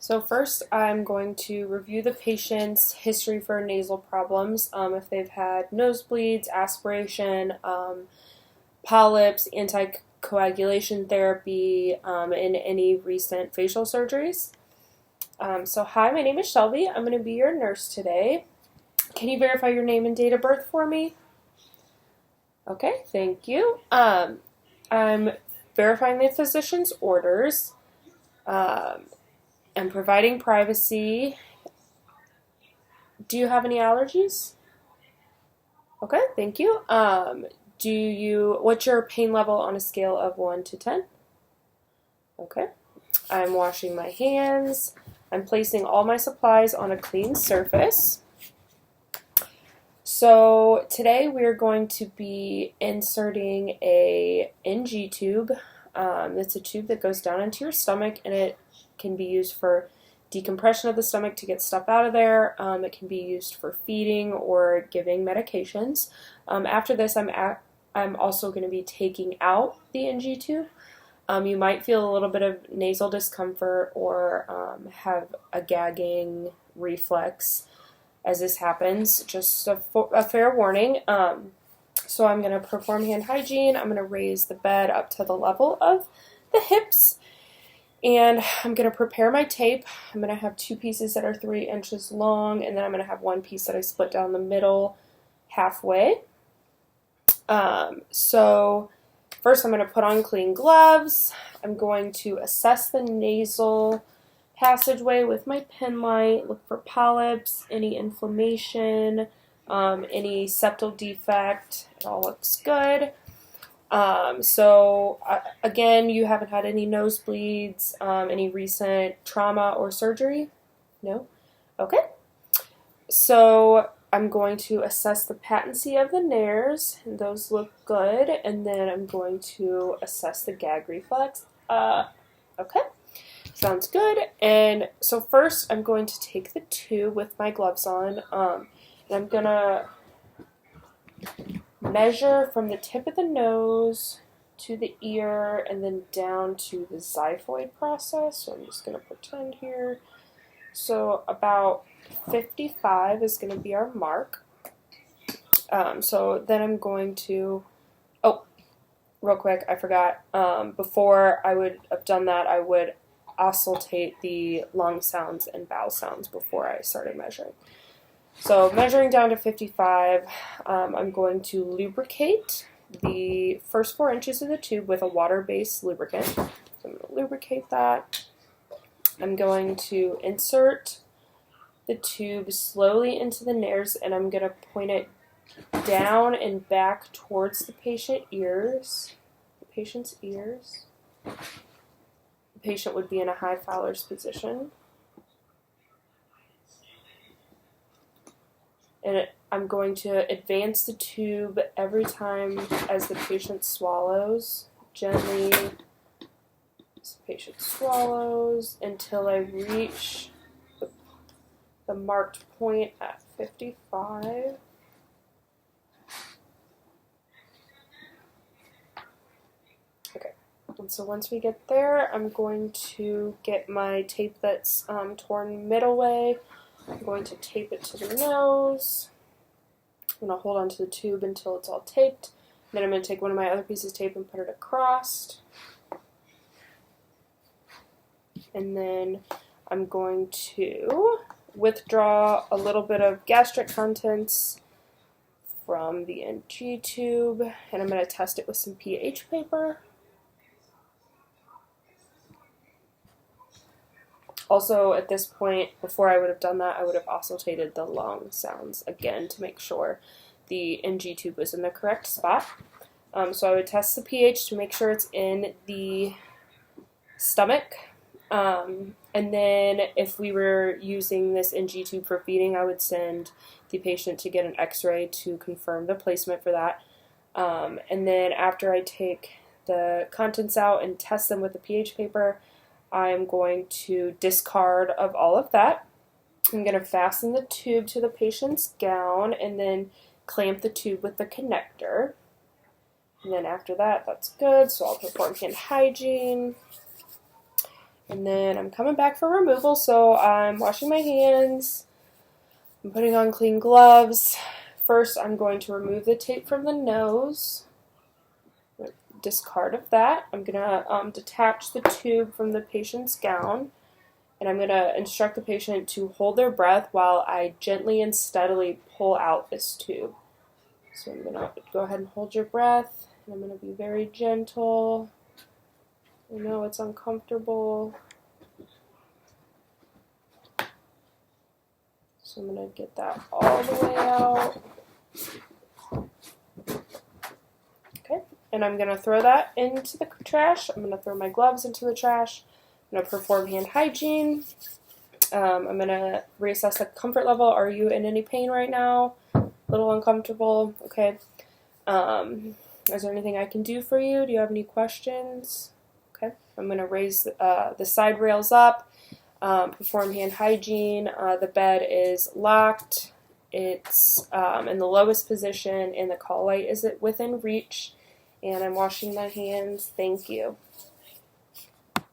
So first, I'm going to review the patient's history for nasal problems, if they've had nosebleeds, aspiration, polyps, anticoagulation therapy, and any recent facial surgeries. Hi, my name is Shelby. I'm going to be your nurse today. Can you verify your name and date of birth for me? Okay, thank you. I'm verifying the physician's orders. I'm providing privacy. Do you have any allergies? Okay, thank you. What's your pain level on a scale of 1 to 10? Okay. I'm washing my hands. I'm placing all my supplies on a clean surface. So today we're going to be inserting a NG tube. It's a tube that goes down into your stomach, and it can be used for decompression of the stomach to get stuff out of there. It can be used for feeding or giving medications. After this, I'm also going to be taking out the NG tube. You might feel a little bit of nasal discomfort or have a gagging reflex as this happens. Just a fair warning. So I'm going to perform hand hygiene. I'm going to raise the bed up to the level of the hips. And I'm going to prepare my tape. I'm going to have 2 pieces that are 3 inches long, and then I'm going to have 1 piece that I split down the middle halfway. So first I'm going to put on clean gloves. I'm going to assess the nasal passageway with my pen light, look for polyps, any inflammation, any septal defect. It all looks good. Again, you haven't had any nosebleeds, any recent trauma or surgery? No? Okay. So I'm going to assess the patency of the nares, and those look good, and then I'm going to assess the gag reflex. Okay. Sounds good. And so first I'm going to take the tube with my gloves on, and I'm going to measure from the tip of the nose to the ear and then down to the xiphoid process. So I'm just going to pretend here. So about 55 is going to be our mark. So then I'm going to, real quick, I forgot. Before I would have done that, I would auscultate the lung sounds and vowel sounds before I started measuring. So measuring down to 55, I'm going to lubricate the first 4 inches of the tube with a water-based lubricant. So I'm going to lubricate that. I'm going to insert the tube slowly into the nares, and I'm going to point it down and back towards the patient's ears. The patient would be in a high Fowler's position. And I'm going to advance the tube every time as the patient swallows, gently as the patient swallows until I reach the marked point at 55. Okay, and so once we get there, I'm going to get my tape that's torn middle way. I'm going to tape it to the nose. I'm going to hold onto the tube until it's all taped. Then I'm going to take one of my other pieces of tape and put it across. And then I'm going to withdraw a little bit of gastric contents from the NG tube, and I'm going to test it with some pH paper. Also, at this point, before I would have done that, I would have auscultated the lung sounds again to make sure the NG tube was in the correct spot. So I would test the pH to make sure it's in the stomach. And then if we were using this NG tube for feeding, I would send the patient to get an x-ray to confirm the placement for that. And then after I take the contents out and test them with the pH paper, I'm going to discard of all of that. I'm going to fasten the tube to the patient's gown and then clamp the tube with the connector. And then after that, that's good. So I'll perform hand hygiene. And then I'm coming back for removal, so I'm washing my hands. I'm putting on clean gloves. First, I'm going to remove the tape from the nose. Discard of that. I'm going to detach the tube from the patient's gown, and I'm going to instruct the patient to hold their breath while I gently and steadily pull out this tube. So I'm going to go ahead and hold your breath, and I'm going to be very gentle. I know it's uncomfortable. So I'm going to get that all the way out. Okay, and I'm going to throw that into the trash. I'm going to throw my gloves into the trash. I'm going to perform hand hygiene. I'm going to reassess the comfort level. Are you in any pain right now? A little uncomfortable? Okay. Is there anything I can do for you? Do you have any questions? Okay. I'm going to raise the side rails up, perform hand hygiene. The bed is locked. It's in the lowest position, and the call light is within reach. And I'm washing my hands. Thank you.